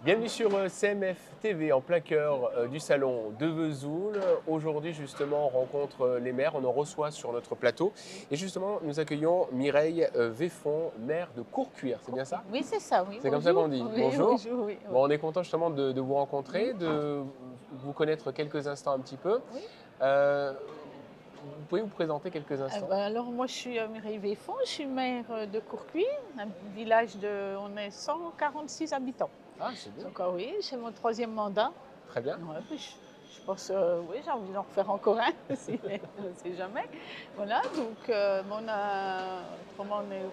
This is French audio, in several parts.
Bienvenue sur CMF TV en plein cœur du salon de Vesoul. Aujourd'hui justement on rencontre les maires, on en reçoit sur notre plateau et justement nous accueillons Mireille Véfon, maire de Courcuire, c'est bien ça? Oui, c'est ça, oui. C'est comme ça qu'on Bonjour. dit. Oui, Bonjour. bonjour, oui. Bon, on est content justement de vous rencontrer, Oui, de vous connaître quelques instants un petit peu. oui. Euh, vous pouvez vous présenter quelques instants? Alors, moi, je suis Mireille Véfon, je suis maire de Courcuire, un village de. On est 146 habitants. Ah, c'est bien, Donc, oui, c'est mon troisième mandat. très bien. Ouais, puis je pense, oui, j'ai envie d'en refaire encore un, si, on ne sait jamais. Voilà, donc, on a. Comment on est.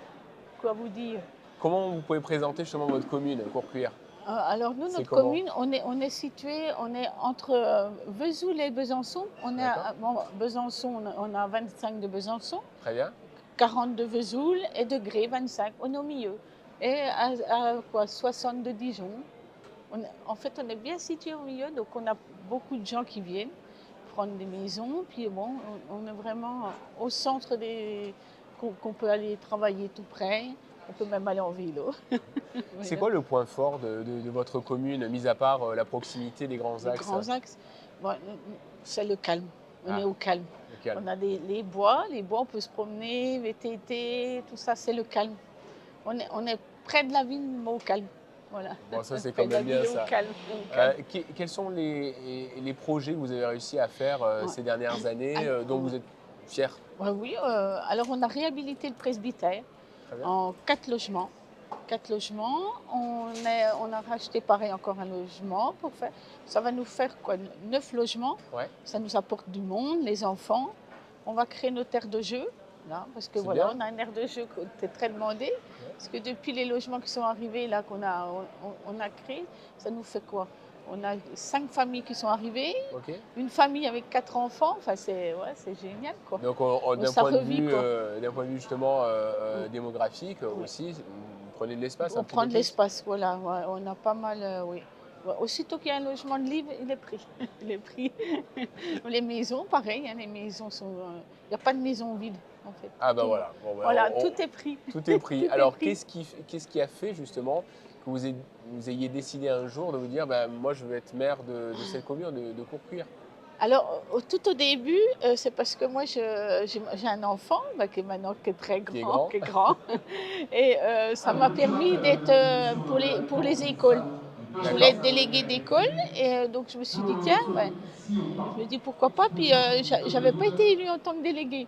Quoi vous dire? Comment vous pouvez présenter justement votre commune, Courcuire? Alors nous, C'est notre comment? commune, on est situé, on est entre Vesoul et Besançon. On est D'accord, bon, Besançon, on a 25 de Besançon, très bien. 40 de Vesoul et de Grès, 25. On est au milieu. Et à quoi, 60 de Dijon. En fait, on est bien situé au milieu, donc on a beaucoup de gens qui viennent prendre des maisons. Puis bon, on est vraiment au centre qu'on peut aller travailler tout près. On peut même aller en vélo. C'est Voilà. quoi le point fort de votre commune, mis à part la proximité des grands Les axes? grands axes, bon, c'est le calme. On est Ah, au calme. le calme. On a les bois, on peut se promener, VTT, tout ça, c'est le calme. On est près de la ville, mais au calme. Voilà. Bon, ça c'est Près quand de la même bien ville, ça. au calme. Au calme. Quels sont les projets que vous avez réussi à faire Ouais. ces dernières années, dont Alors, vous êtes fiers? ouais, oui, alors on a réhabilité le presbytère Très bien. en 4 logements. 4 logements. On a racheté pareil encore un logement pour faire. Ça va nous faire quoi? 9 logements. Ouais, Ça nous apporte du monde, les enfants. On va créer notre aire de jeu, là, parce que c'est voilà, bien. on a une aire de jeu qui était très demandée. Ouais. Parce que depuis les logements qui sont arrivés, là, on a créé, ça nous fait quoi? On a 5 familles qui sont arrivées, Ok. une famille avec 4 enfants. Enfin, c'est génial, quoi. Donc Ça revit, quoi. d'un point de vue justement démographique Oui. aussi, vous prenez de l'espace un On petit peu prend de plus. l'espace, voilà. Ouais, on a pas mal, oui. Ouais, aussitôt qu'il y a un logement de libre, il est pris. Il est pris. Les maisons, pareil, hein, les maisons sont. Il n'y a pas de maison vide, en fait. Ah ben Tout, voilà. Bon, ben, voilà, tout est pris. tout est pris. Tout est Alors pris. qu'est-ce qui a fait justement que vous ayez décidé un jour de vous dire, ben, moi je veux être maire de cette commune, de Courcuire? Alors, tout au début, c'est parce que moi, j'ai un enfant bah, qui est maintenant qui est très Qui est grand, grand. qui est grand. Et ça m'a permis d'être pour les écoles. Je voulais D'accord. être déléguée d'école et donc je me suis dit, tiens, ben, je me dis pourquoi pas. Puis j'avais pas été élue en tant que déléguée.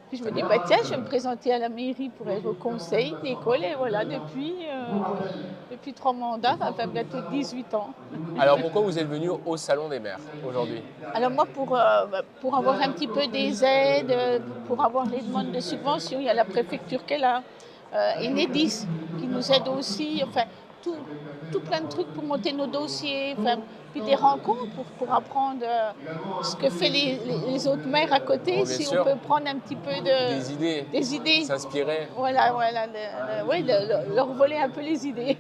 Puis je me Très dis, bien. bah, tiens, je vais me présenter à la mairie pour être au conseil d'école. Et voilà, depuis 3 mandats, ça fait bientôt 18 ans. Alors pourquoi vous êtes venu au Salon des maires aujourd'hui? Alors moi, pour avoir un petit peu des aides, pour avoir les demandes de subventions, il y a la préfecture qui est là, Enedis qui nous aide aussi, enfin, tout, tout plein de trucs pour monter nos dossiers, enfin, puis des rencontres pour apprendre ce que fait les autres maires à côté, Bon, bien si on sûr, peut prendre un petit peu des idées, des idées. s'inspirer. Voilà, voilà, ouais, leur voler un peu les idées.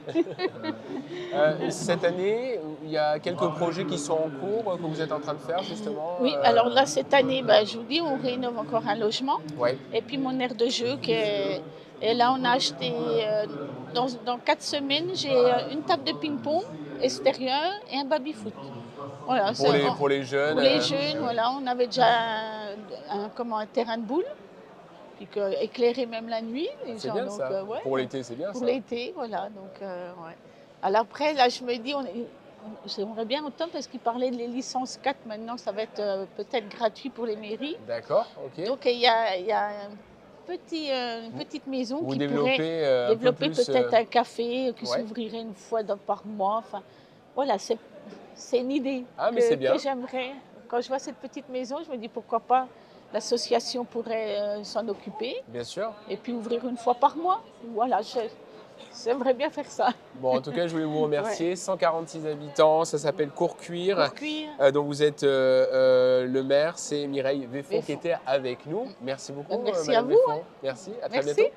Cette année, il y a quelques projets qui sont en cours, que vous êtes en train de faire justement. Oui, alors là, cette année, bah, je vous dis, on rénove encore un logement. Ouais, Et puis mon aire de jeu, et là, on a acheté, dans 4 semaines, j'ai une table de ping-pong extérieure et un baby-foot. Voilà, pour les jeunes. pour les jeunes, voilà, on avait déjà un terrain de boules, puis éclairé même la nuit, les C'est gens, bien donc ça. ouais, Pour l'été, c'est bien pour ça. l'été, voilà, donc ouais. Alors après, là, je me dis, j'aimerais bien autant parce qu'ils parlaient de les licences 4, maintenant, ça va être peut-être gratuit pour les mairies. D'accord, ok. Donc il y a une Vous, petite maison vous qui pourrait développez un peu développer plus. peut-être un café qui Ouais. s'ouvrirait une fois par mois. Enfin, voilà, c'est une idée Ah, mais c'est que bien, j'aimerais. Quand je vois cette petite maison, je me dis pourquoi pas l'association pourrait s'en occuper bien sûr. et puis ouvrir une fois par mois. Voilà, j'aimerais bien faire ça. Bon, en tout cas, je voulais vous Ouais. remercier. 146 habitants, ça s'appelle Courcuire, Pour cuire, dont vous êtes le maire. C'est Mireille Véfon qui Véfon. était avec nous. Merci beaucoup, Merci à Madame vous. Véfon. Merci, à très bientôt. Merci.